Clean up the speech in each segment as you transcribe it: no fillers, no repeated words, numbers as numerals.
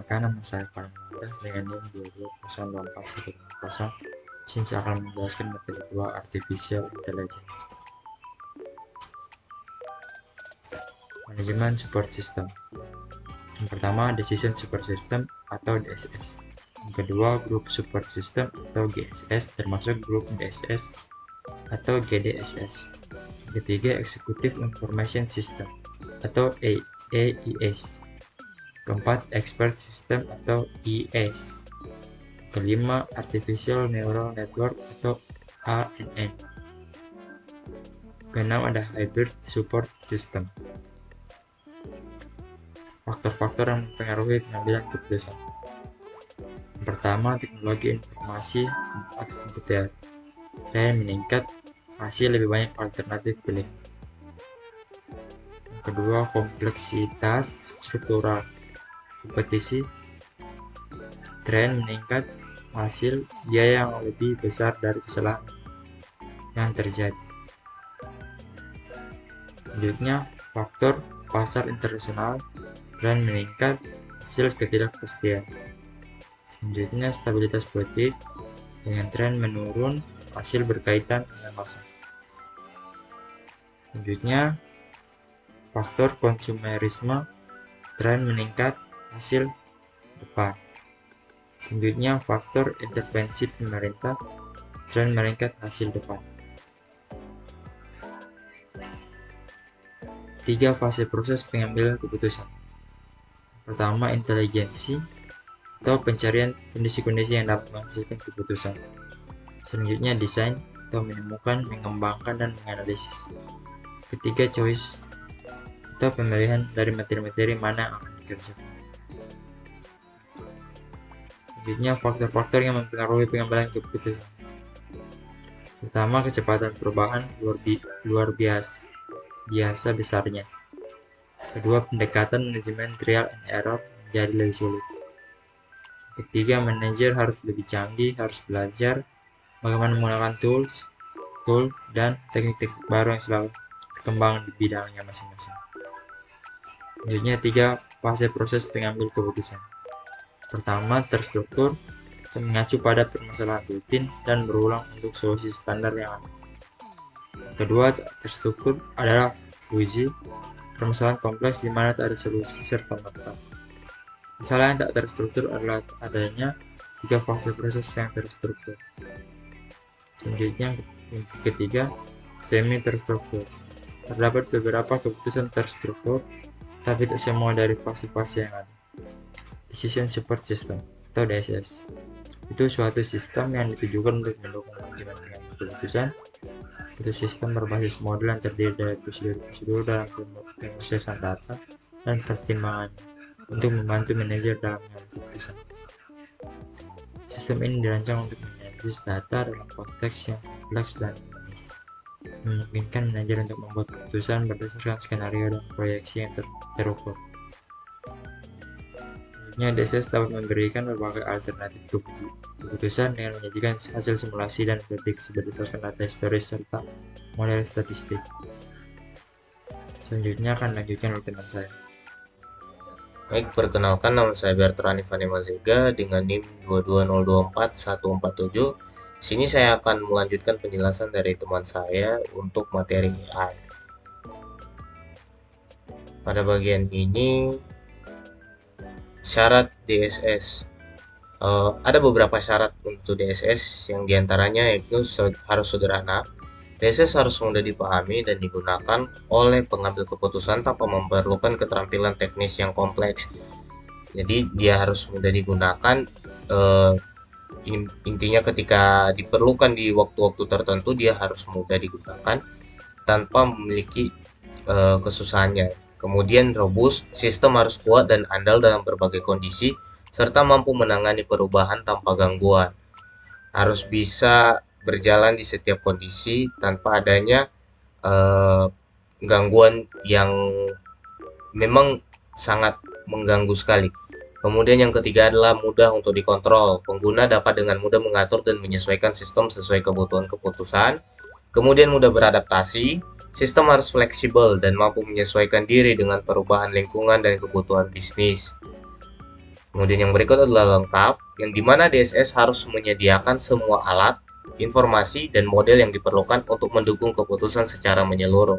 Perkenalkan, nama saya Farhan dengan NIM 22024110. Sini akan menjelaskan materi 2 Artificial Intelligence. Manajemen Support System. Yang pertama, Decision Support System atau DSS. Yang kedua, Group Support System atau GSS, termasuk Group DSS atau GDSS. Yang ketiga, Executive Information System atau AIS. Keempat, Expert System atau ES. Kelima, Artificial Neural Network atau ANN. Keenam, ada Hybrid Support System. Faktor-faktor yang mempengaruhi pengambilan keputusan. Yang pertama, teknologi informasi atau komputer. Tren meningkat, hasil lebih banyak alternatif pilihan. Yang kedua, kompleksitas struktural. Kompetisi, tren meningkat, hasil biaya yang lebih besar dari kesalahan yang terjadi. Selanjutnya, faktor pasar internasional, tren meningkat, hasil ketidakpastian. Selanjutnya, stabilitas politik, dengan tren menurun, hasil berkaitan dengan masa. Selanjutnya, faktor konsumerisme, tren meningkat, hasil depan. Selanjutnya, faktor intervensi pemerintah, tren meningkat, hasil depan. 3 fase proses pengambilan keputusan. Pertama, inteligensi atau pencarian kondisi-kondisi yang dapat menghasilkan keputusan. Selanjutnya, desain atau menemukan, mengembangkan, dan menganalisis. Ketiga, choice atau pemilihan dari materi-materi mana yang akan dikerjakan. Selanjutnya, faktor-faktor yang mempengaruhi pengambilan keputusan. Pertama, kecepatan perubahan luar biasa besarnya. Kedua, pendekatan manajemen trial and error menjadi lebih sulit. Ketiga, manajer harus lebih canggih, harus belajar bagaimana menggunakan tool dan teknik-teknik baru yang selalu berkembang di bidangnya masing-masing. Selanjutnya, 3 fase proses pengambil keputusan. Pertama, terstruktur, mengacu pada permasalahan rutin dan berulang untuk solusi standar yang ada. Kedua, terstruktur adalah fusi, permasalahan kompleks di mana tak ada solusi serta merta. Masalah yang tak terstruktur adalah adanya 3 fase proses yang terstruktur. Selanjutnya, yang ketiga, semi terstruktur. Terdapat beberapa keputusan terstruktur, tapi tak semua dari fase-fase yang ada. Decision Support System atau DSS itu suatu sistem yang ditujukan untuk mendukung manajemen pengambilan keputusan. Itu sistem berbasis model yang terdiri dari prosedur-prosedur dalam pemrosesan data dan pertimbangan untuk membantu manajer dalam mengambil keputusan. Sistem ini dirancang untuk menganalisis data dalam konteks yang kompleks dan dinamis, memungkinkan manajer untuk membuat keputusan berdasarkan skenario dan proyeksi yang terukur. DSS dapat memberikan berbagai alternatif keputusan dengan menyajikan hasil simulasi dan prediksi berdasarkan data historis serta model statistik. Selanjutnya akan lanjutkan oleh teman saya. Baik, perkenalkan, nama saya Bertrand Ivan Mazega dengan NIM 22024147. Sini saya akan melanjutkan penjelasan dari teman saya untuk materi AI. Pada bagian ini, syarat DSS. Ada beberapa syarat untuk DSS yang diantaranya yaitu harus sederhana. DSS harus mudah dipahami dan digunakan oleh pengambil keputusan tanpa memerlukan keterampilan teknis yang kompleks. Jadi dia harus mudah digunakan. Intinya ketika diperlukan di waktu-waktu tertentu dia harus mudah digunakan tanpa memiliki kesusahannya. Kemudian robust, sistem harus kuat dan andal dalam berbagai kondisi, serta mampu menangani perubahan tanpa gangguan. Harus bisa berjalan di setiap kondisi tanpa adanya gangguan yang memang sangat mengganggu sekali. Kemudian yang ketiga adalah mudah untuk dikontrol. Pengguna dapat dengan mudah mengatur dan menyesuaikan sistem sesuai kebutuhan keputusan. Kemudian mudah beradaptasi. Sistem harus fleksibel dan mampu menyesuaikan diri dengan perubahan lingkungan dan kebutuhan bisnis. Kemudian yang berikut adalah lengkap, yang dimana DSS harus menyediakan semua alat, informasi, dan model yang diperlukan untuk mendukung keputusan secara menyeluruh.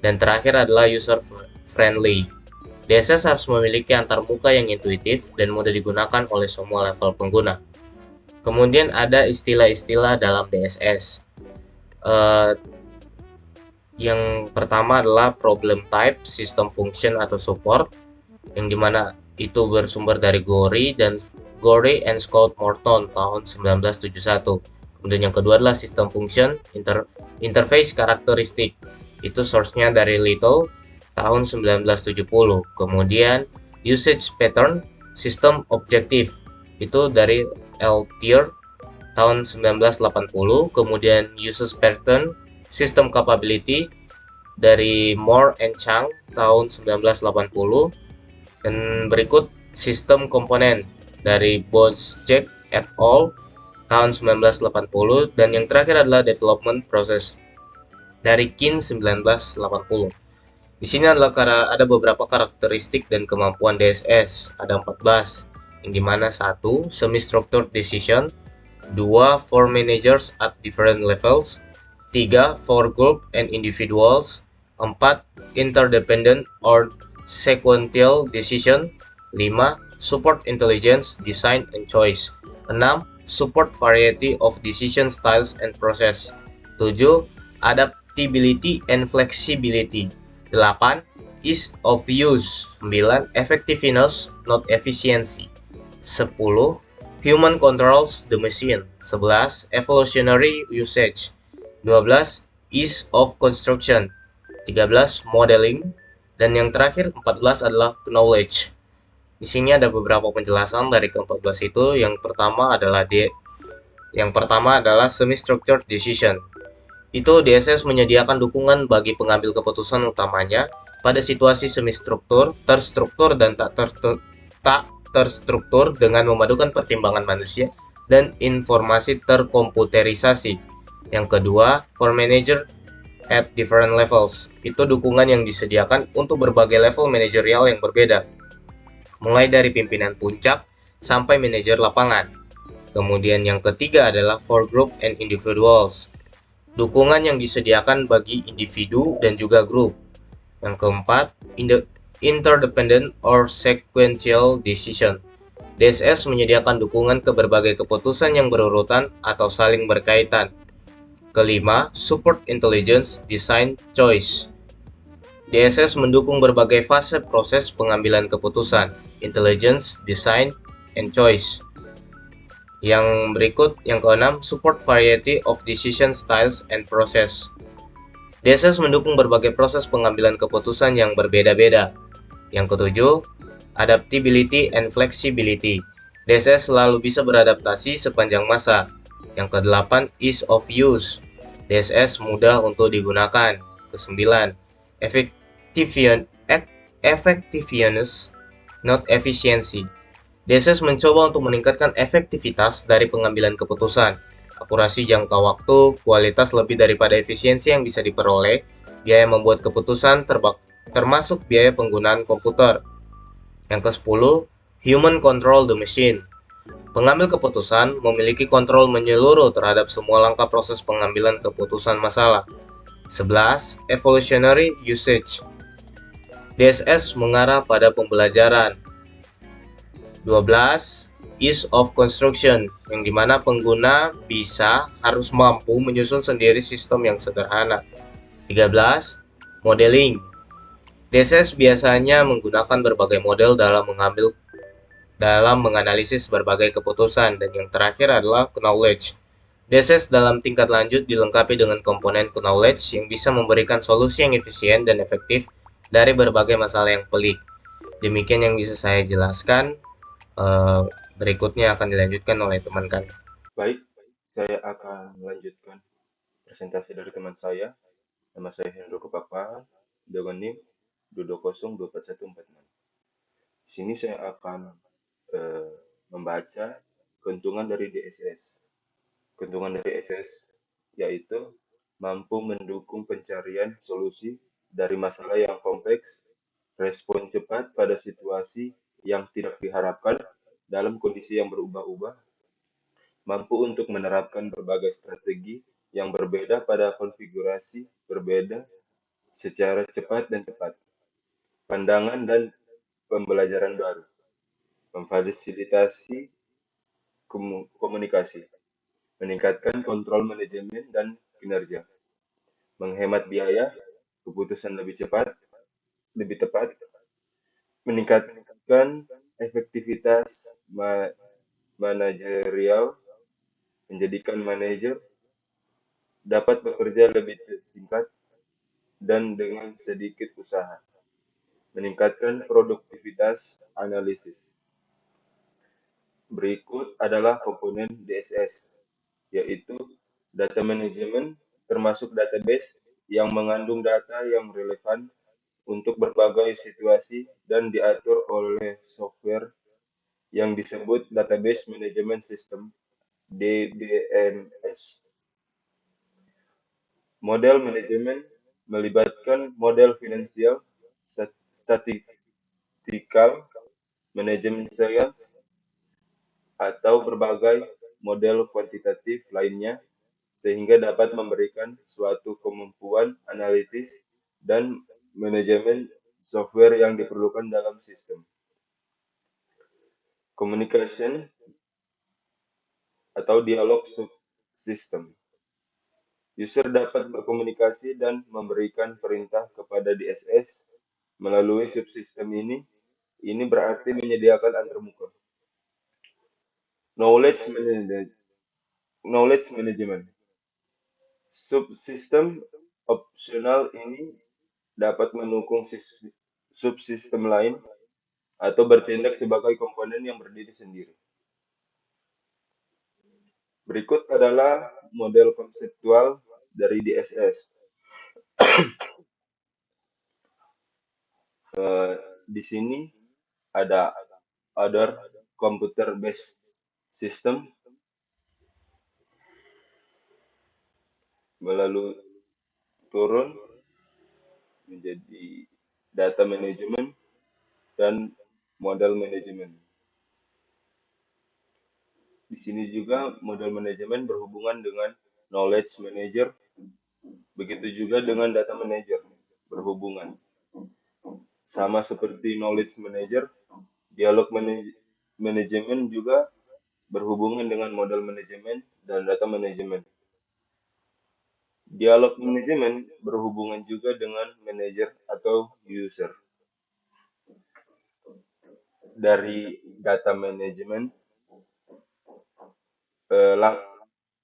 Dan terakhir adalah user friendly. DSS harus memiliki antarmuka yang intuitif dan mudah digunakan oleh semua level pengguna. Kemudian ada istilah-istilah dalam DSS. Yang pertama adalah problem type, system function atau support, yang dimana itu bersumber dari Gorey and Scott Morton tahun 1971. Kemudian yang kedua adalah system function, interface karakteristik, itu source-nya dari Little tahun 1970. Kemudian usage pattern, system objective, itu dari Altier tahun 1980. Kemudian usage pattern, system capability dari Moore and Chang tahun 1980. Dan berikut sistem komponen dari Bojcek et al. Tahun 1980. Dan yang terakhir adalah development process dari Kin 1980. Di sini adalah ada beberapa karakteristik dan kemampuan DSS. Ada 14, yang dimana 1. Semi-structured decision, 2. For managers at different levels, 3. For group and individuals, 4. Interdependent or sequential decision, 5. Support intelligence, design and choice, 6. Support variety of decision styles and process, 7. Adaptability and flexibility, 8. Ease of use, 9. Effectiveness not efficiency, 10. Human controls the machine, 11. Evolutionary usage, 12. Ease of construction, 13. Modeling, dan yang terakhir 14 adalah knowledge. Di sini ada beberapa penjelasan dari ke-14 itu. Yang pertama adalah semi-structured decision. Itu DSS menyediakan dukungan bagi pengambil keputusan utamanya pada situasi semi-struktur, terstruktur, dan tak terstruktur dengan memadukan pertimbangan manusia dan informasi terkomputerisasi. Yang kedua, for manager at different levels, itu dukungan yang disediakan untuk berbagai level manajerial yang berbeda, mulai dari pimpinan puncak sampai manajer lapangan. Kemudian yang ketiga adalah for group and individuals, dukungan yang disediakan bagi individu dan juga grup. Yang keempat, interdependent or sequential decision. DSS menyediakan dukungan ke berbagai keputusan yang berurutan atau saling berkaitan. Kelima, support intelligence, design, choice. DSS mendukung berbagai fase proses pengambilan keputusan, intelligence, design, and choice. Yang berikut, yang keenam, support variety of decision styles and process. DSS mendukung berbagai proses pengambilan keputusan yang berbeda-beda. Yang ketujuh, adaptability and flexibility. DSS selalu bisa beradaptasi sepanjang masa. Yang kedelapan, ease of use. DSS mudah untuk digunakan. Kesembilan, effectiveness, not efficiency. DSS mencoba untuk meningkatkan efektivitas dari pengambilan keputusan, akurasi jangka waktu, kualitas lebih daripada efisiensi yang bisa diperoleh, biaya membuat keputusan termasuk biaya penggunaan komputer. Yang ke-10, human control the machine. Pengambil keputusan memiliki kontrol menyeluruh terhadap semua langkah proses pengambilan keputusan masalah. 11. Evolutionary usage. DSS mengarah pada pembelajaran. 12. Ease of construction, yang dimana pengguna harus mampu menyusun sendiri sistem yang sederhana. 13. Modeling. DSS biasanya menggunakan berbagai model dalam menganalisis berbagai keputusan. Dan yang terakhir adalah knowledge. DSS dalam tingkat lanjut dilengkapi dengan komponen knowledge yang bisa memberikan solusi yang efisien dan efektif dari berbagai masalah yang pelik. Demikian yang bisa saya jelaskan. Berikutnya akan dilanjutkan oleh teman kami. Baik, saya akan melanjutkan presentasi dari teman saya. Nama saya Hendro Kepapa, dengan NIM 220-24146. Di sini saya akan membaca keuntungan dari DSS. Keuntungan dari DSS yaitu mampu mendukung pencarian solusi dari masalah yang kompleks, respon cepat pada situasi yang tidak diharapkan dalam kondisi yang berubah-ubah, mampu untuk menerapkan berbagai strategi yang berbeda pada konfigurasi berbeda secara cepat dan tepat, pandangan dan pembelajaran baru, memfasilitasi komunikasi, meningkatkan kontrol manajemen dan kinerja, menghemat biaya, keputusan lebih cepat, lebih tepat, meningkatkan efektivitas manajerial, menjadikan manajer dapat bekerja lebih singkat dan dengan sedikit usaha, meningkatkan produktivitas analisis. Berikut adalah komponen DSS, yaitu data management, termasuk database yang mengandung data yang relevan untuk berbagai situasi dan diatur oleh software yang disebut Database Management System (DBMS). Model manajemen melibatkan model finansial, statistikal, manajemen sains, atau berbagai model kuantitatif lainnya sehingga dapat memberikan suatu kemampuan analitis dan manajemen software yang diperlukan dalam sistem. Communication atau dialog subsistem. User dapat berkomunikasi dan memberikan perintah kepada DSS melalui subsistem ini. Ini berarti menyediakan antarmuka. Knowledge management. Subsistem opsional ini dapat mendukung subsistem lain atau bertindak sebagai komponen yang berdiri sendiri. Berikut adalah model konseptual dari DSS. Di sini ada other computer based system, melalui turun menjadi data management dan model manajemen. Di sini juga model manajemen berhubungan dengan knowledge manager, begitu juga dengan data manager berhubungan. Sama seperti knowledge manager, dialog manajemen juga berhubungan dengan model manajemen dan data manajemen. Dialog manajemen berhubungan juga dengan manager atau user. Dari data manajemen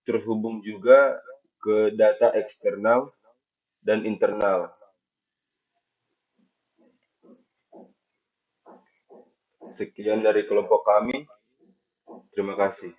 terhubung juga ke data eksternal dan internal. Sekian dari kelompok kami. Terima kasih.